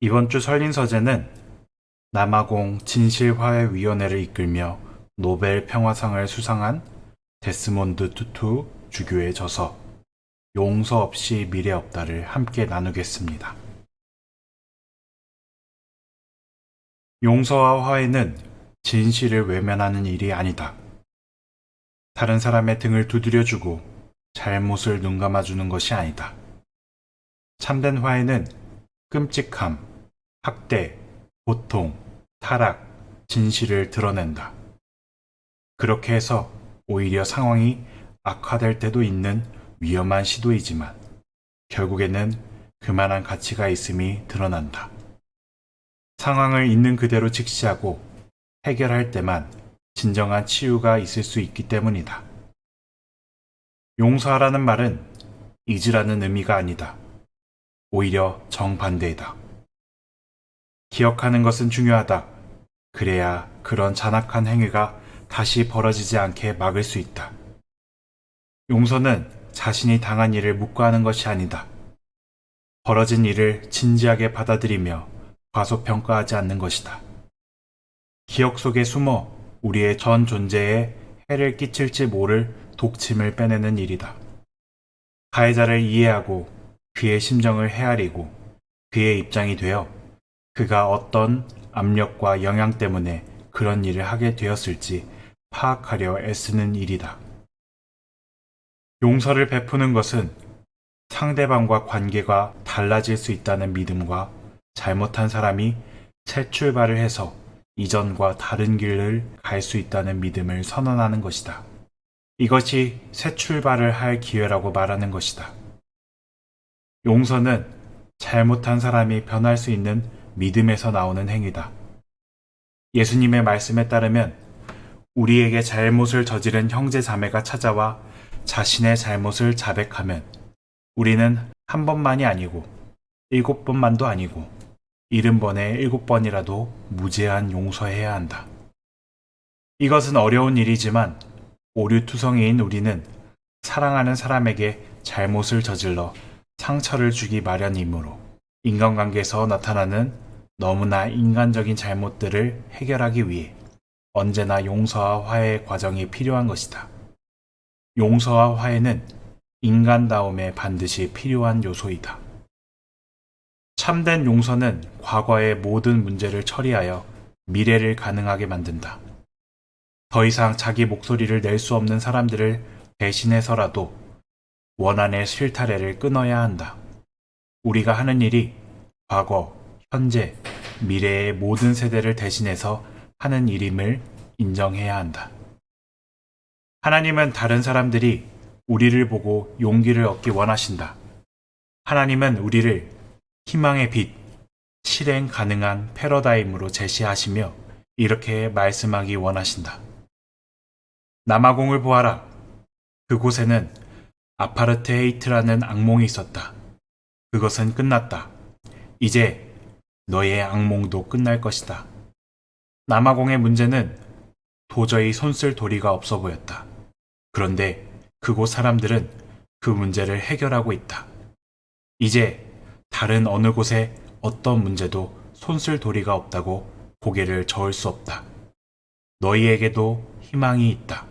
이번 주 설린 서재는 남아공 진실화해위원회를 이끌며 노벨 평화상을 수상한 데스몬드 투투 주교의 저서 용서 없이 미래 없다를 함께 나누겠습니다. 용서와 화해는 진실을 외면하는 일이 아니다. 다른 사람의 등을 두드려주고 잘못을 눈감아주는 것이 아니다. 참된 화해는 끔찍함, 학대, 고통, 타락, 진실을 드러낸다. 그렇게 해서 오히려 상황이 악화될 때도 있는 위험한 시도이지만 결국에는 그만한 가치가 있음이 드러난다. 상황을 있는 그대로 직시하고 해결할 때만 진정한 치유가 있을 수 있기 때문이다. 용서하라는 말은 잊으라는 의미가 아니다. 오히려 정반대이다. 기억하는 것은 중요하다. 그래야 그런 잔악한 행위가 다시 벌어지지 않게 막을 수 있다. 용서는 자신이 당한 일을 묵과하는 것이 아니다. 벌어진 일을 진지하게 받아들이며 과소평가하지 않는 것이다. 기억 속에 숨어 우리의 전 존재에 해를 끼칠지 모를 독침을 빼내는 일이다. 가해자를 이해하고 그의 심정을 헤아리고 그의 입장이 되어 그가 어떤 압력과 영향 때문에 그런 일을 하게 되었을지 파악하려 애쓰는 일이다. 용서를 베푸는 것은 상대방과 관계가 달라질 수 있다는 믿음과 잘못한 사람이 새 출발을 해서 이전과 다른 길을 갈 수 있다는 믿음을 선언하는 것이다. 이것이 새 출발을 할 기회라고 말하는 것이다. 용서는 잘못한 사람이 변할 수 있는 믿음에서 나오는 행위다. 예수님의 말씀에 따르면 우리에게 잘못을 저지른 형제 자매가 찾아와 자신의 잘못을 자백하면 우리는 한 번만이 아니고 7번만도 아니고 70번에 7번이라도 무제한 용서해야 한다. 이것은 어려운 일이지만 오류투성이인 우리는 사랑하는 사람에게 잘못을 저질러 상처를 주기 마련이므로 인간관계에서 나타나는 너무나 인간적인 잘못들을 해결하기 위해 언제나 용서와 화해의 과정이 필요한 것이다. 용서와 화해는 인간다움에 반드시 필요한 요소이다. 참된 용서는 과거의 모든 문제를 처리하여 미래를 가능하게 만든다. 더 이상 자기 목소리를 낼 수 없는 사람들을 대신해서라도 원한의 실타래를 끊어야 한다. 우리가 하는 일이 과거, 현재, 미래의 모든 세대를 대신해서 하는 일임을 인정해야 한다. 하나님은 다른 사람들이 우리를 보고 용기를 얻기 원하신다. 하나님은 우리를 희망의 빛, 실행 가능한 패러다임으로 제시하시며 이렇게 말씀하기 원하신다. 남아공을 보아라. 그곳에는 아파르테헤이트라는 악몽이 있었다. 그것은 끝났다. 이제 너의 악몽도 끝날 것이다. 남아공의 문제는 도저히 손쓸 도리가 없어 보였다. 그런데 그곳 사람들은 그 문제를 해결하고 있다. 이제 다른 어느 곳에 어떤 문제도 손쓸 도리가 없다고 고개를 저을 수 없다. 너희에게도 희망이 있다.